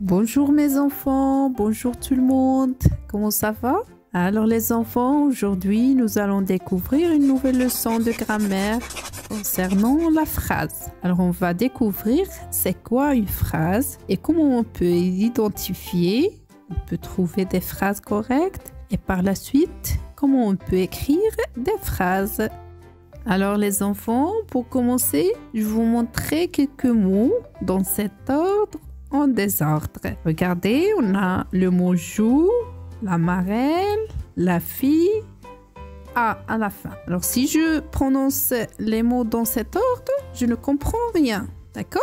Bonjour mes enfants, bonjour tout le monde, comment ça va? Alors les enfants, aujourd'hui nous allons découvrir une nouvelle leçon de grammaire concernant la phrase. Alors on va découvrir c'est quoi une phrase et comment on peut l'identifier, on peut trouver des phrases correctes et par la suite comment on peut écrire des phrases. Alors les enfants, pour commencer, je vais vous montrer quelques mots dans cet ordre en désordre. Regardez, on a le mot joue, la marelle, la fille, à la fin. Alors si je prononce les mots dans cet ordre, je ne comprends rien, d'accord?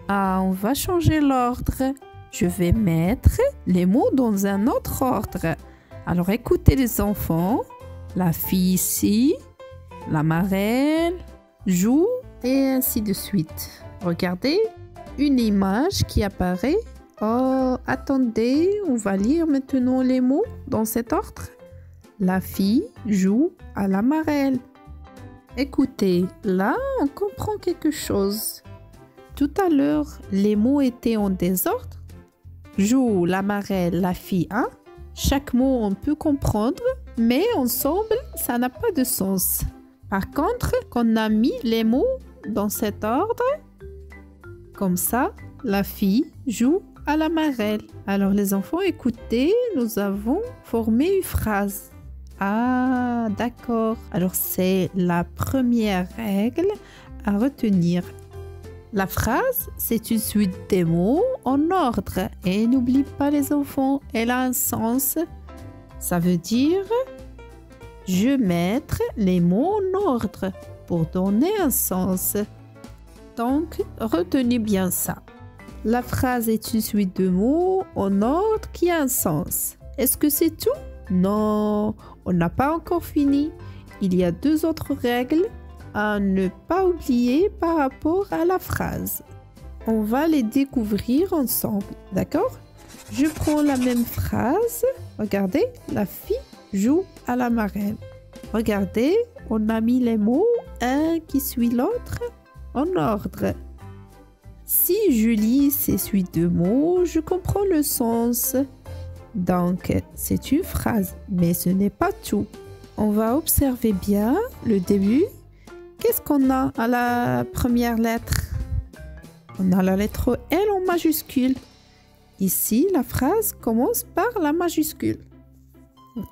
On va changer l'ordre. Je vais mettre les mots dans un autre ordre. Alors écoutez les enfants, la fille ici, la marelle, joue et ainsi de suite. Regardez, une image qui apparaît. Oh, attendez, on va lire maintenant les mots dans cet ordre. La fille joue à la marelle. Écoutez, là, on comprend quelque chose. Tout à l'heure, les mots étaient en désordre. Joue, la marelle, la fille, hein? Chaque mot, on peut comprendre, mais ensemble, ça n'a pas de sens. Par contre, quand on a mis les mots dans cet ordre, comme ça, la fille joue à la marelle. Alors les enfants, écoutez, nous avons formé une phrase. Ah, d'accord. Alors c'est la première règle à retenir. La phrase, c'est une suite des mots en ordre. Et n'oublie pas les enfants, elle a un sens. Ça veut dire je vais mettre les mots en ordre pour donner un sens. Donc, retenez bien ça. La phrase est une suite de mots en ordre qui a un sens. Est-ce que c'est tout? Non, on n'a pas encore fini. Il y a deux autres règles à ne pas oublier par rapport à la phrase. On va les découvrir ensemble, d'accord? Je prends la même phrase. Regardez, la fille joue à la marelle. Regardez, on a mis les mots un qui suit l'autre en ordre. Si je lis ces suites de mots, je comprends le sens. Donc, c'est une phrase, mais ce n'est pas tout. On va observer bien le début. Qu'est-ce qu'on a à la première lettre? On a la lettre L en majuscule. Ici, la phrase commence par la majuscule.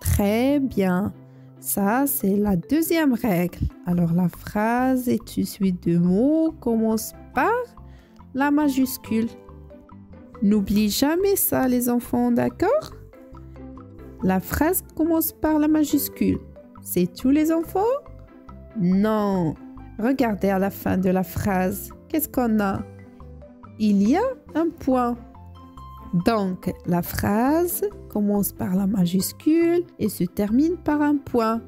Très bien. Ça, c'est la deuxième règle. Alors, la phrase est une suite de mots, commence par la majuscule. N'oublie jamais ça, les enfants, d'accord? La phrase commence par la majuscule. C'est tout, les enfants? Non. Regardez à la fin de la phrase. Qu'est-ce qu'on a? Il y a un point. Donc, la phrase commence par la majuscule et se termine par un point.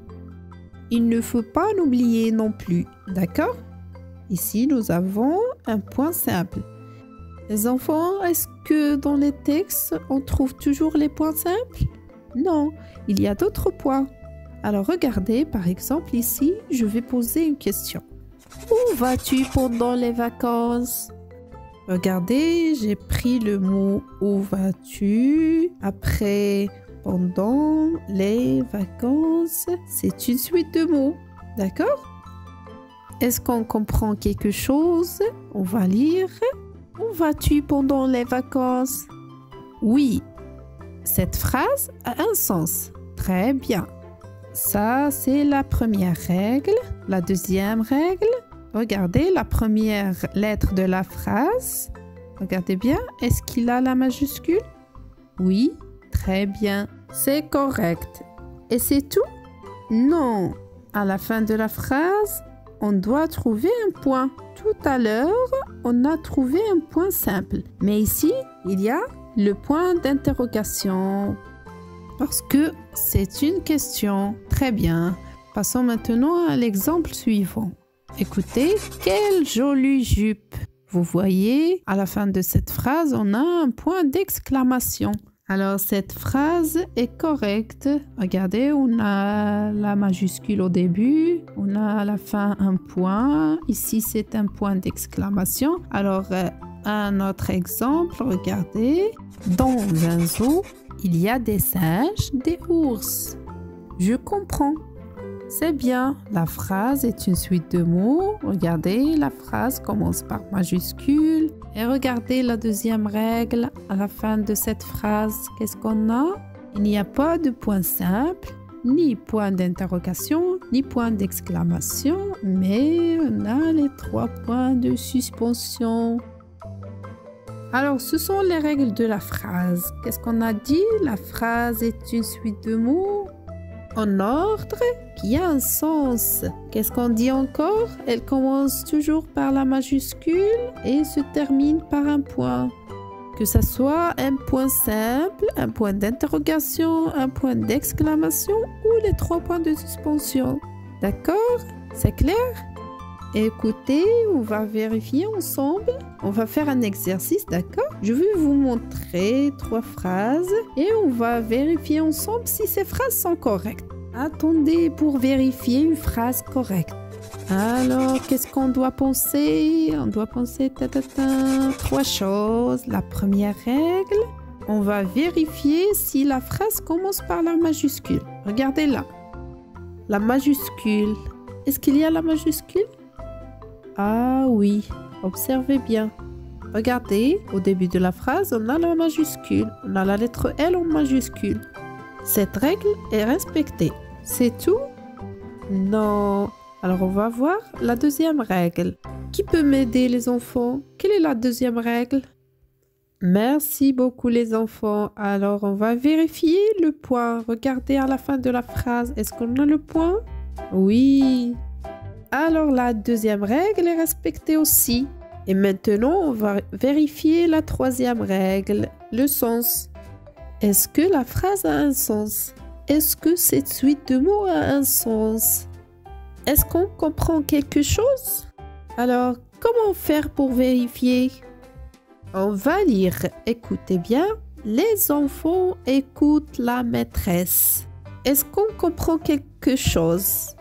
Il ne faut pas l'oublier non plus, d'accord? Ici, nous avons un point simple. Les enfants, est-ce que dans les textes, on trouve toujours les points simples? Non, il y a d'autres points. Alors, regardez, par exemple, ici, je vais poser une question. Où vas-tu pendant les vacances? Regardez, j'ai pris le mot « où vas-tu » après « pendant les vacances ». C'est une suite de mots, d'accord? Est-ce qu'on comprend quelque chose? On va lire « Où vas-tu pendant les vacances ?» Oui, cette phrase a un sens. Très bien. Ça, c'est la première règle. La deuxième règle. Regardez la première lettre de la phrase. Regardez bien. Est-ce qu'il a la majuscule? Oui, très bien. C'est correct. Et c'est tout? Non. À la fin de la phrase, on doit trouver un point. Tout à l'heure, on a trouvé un point simple. Mais ici, il y a le point d'interrogation. Parce que c'est une question. Très bien. Passons maintenant à l'exemple suivant. Écoutez, quelle jolie jupe! Vous voyez, à la fin de cette phrase, on a un point d'exclamation. Alors, cette phrase est correcte. Regardez, on a la majuscule au début, on a à la fin un point. Ici, c'est un point d'exclamation. Alors, Un autre exemple, regardez. Dans un zoo, il y a des singes, des ours. Je comprends. C'est bien. La phrase est une suite de mots. Regardez, la phrase commence par majuscule. Et regardez la deuxième règle. À la fin de cette phrase, qu'est-ce qu'on a? Il n'y a pas de point simple, ni point d'interrogation, ni point d'exclamation, mais on a les 3 points de suspension. Alors, ce sont les règles de la phrase. Qu'est-ce qu'on a dit? La phrase est une suite de mots en ordre qui a un sens. Qu'est-ce qu'on dit encore? Elle commence toujours par la majuscule et se termine par un point. Que ce soit un point simple, un point d'interrogation, un point d'exclamation ou les 3 points de suspension. D'accord? C'est clair? Écoutez, on va vérifier ensemble. On va faire un exercice, d'accord? Je vais vous montrer 3 phrases et on va vérifier ensemble si ces phrases sont correctes. Attendez pour vérifier une phrase correcte. Alors, qu'est-ce qu'on doit penser? On doit penser 3 choses. La première règle, on va vérifier si la phrase commence par la majuscule. Regardez là. La majuscule. Est-ce qu'il y a la majuscule? Ah oui, observez bien. Regardez, au début de la phrase, on a la majuscule. On a la lettre L en majuscule. Cette règle est respectée. C'est tout? Non. Alors, on va voir la deuxième règle. Qui peut m'aider, les enfants? Quelle est la deuxième règle? Merci beaucoup, les enfants. Alors, on va vérifier le point. Regardez à la fin de la phrase. Est-ce qu'on a le point? Oui. Alors, la deuxième règle est respectée aussi. Et maintenant, on va vérifier la troisième règle, le sens. Est-ce que la phrase a un sens? Est-ce que cette suite de mots a un sens? Est-ce qu'on comprend quelque chose? Alors, comment faire pour vérifier? On va lire. Écoutez bien. Les enfants écoutent la maîtresse. Est-ce qu'on comprend quelque chose?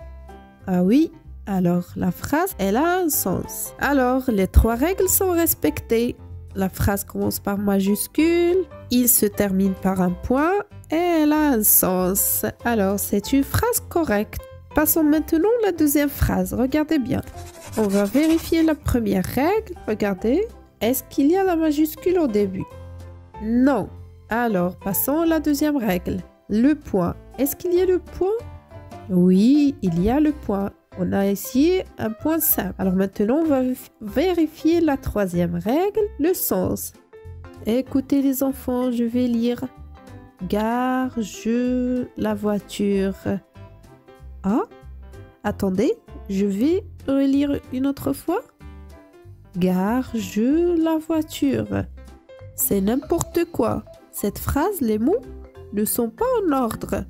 Ah oui. Alors, la phrase, elle a un sens. Alors, les 3 règles sont respectées. La phrase commence par majuscule, il se termine par un point et elle a un sens. Alors, c'est une phrase correcte. Passons maintenant à la deuxième phrase. Regardez bien. On va vérifier la première règle. Regardez. Est-ce qu'il y a la majuscule au début? Non. Alors, passons à la deuxième règle. Le point. Est-ce qu'il y a le point? Oui, il y a le point. On a ici un point simple. Alors maintenant, on va vérifier la troisième règle, le sens. Écoutez les enfants, je vais lire. Gare, la voiture. Ah, attendez, je vais relire une autre fois. Gare, la voiture. C'est n'importe quoi. Cette phrase, les mots ne sont pas en ordre.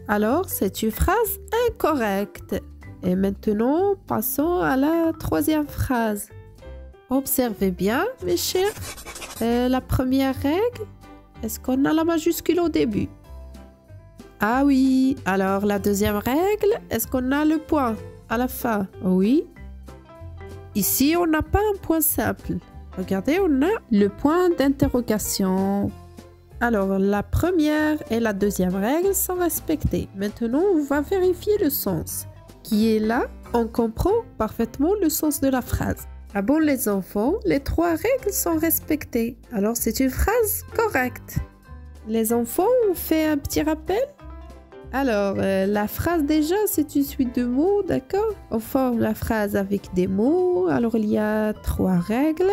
Alors, c'est une phrase incorrecte. Et maintenant, passons à la troisième phrase. Observez bien, mes chers. La première règle, est-ce qu'on a la majuscule au début? Ah oui. Alors, la deuxième règle, est-ce qu'on a le point à la fin? Oui. Ici, on n'a pas un point simple. Regardez, on a le point d'interrogation. Alors, la première et la deuxième règle sont respectées. Maintenant, on va vérifier le sens. Qui est là, on comprend parfaitement le sens de la phrase. Ah bon, les enfants, les 3 règles sont respectées. Alors, c'est une phrase correcte. Les enfants, on fait un petit rappel? Alors, la phrase déjà, c'est une suite de mots, d'accord? On forme la phrase avec des mots. Alors, il y a 3 règles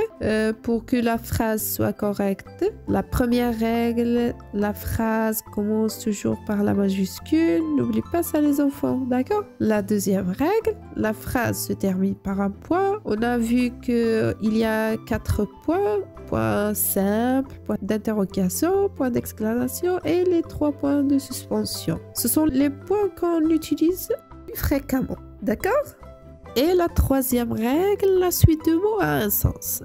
pour que la phrase soit correcte. La première règle, la phrase commence toujours par la majuscule. N'oublie pas ça, les enfants, d'accord? La deuxième règle, la phrase se termine par un point. On a vu qu'il y a 4 points. Point simple, point d'interrogation, point d'exclamation et les 3 points de suspension. Ce sont les points qu'on utilise fréquemment, d'accord? Et la troisième règle, la suite de mots a un sens.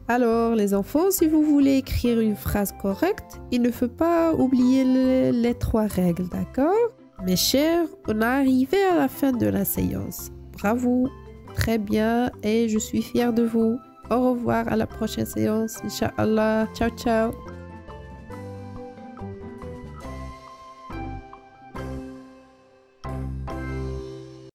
Alors, les enfants, si vous voulez écrire une phrase correcte, il ne faut pas oublier les 3 règles, d'accord? Mes chers, on est arrivé à la fin de la séance. Bravo, très bien et je suis fière de vous. Au revoir, à la prochaine séance. Inch'Allah. Ciao, ciao.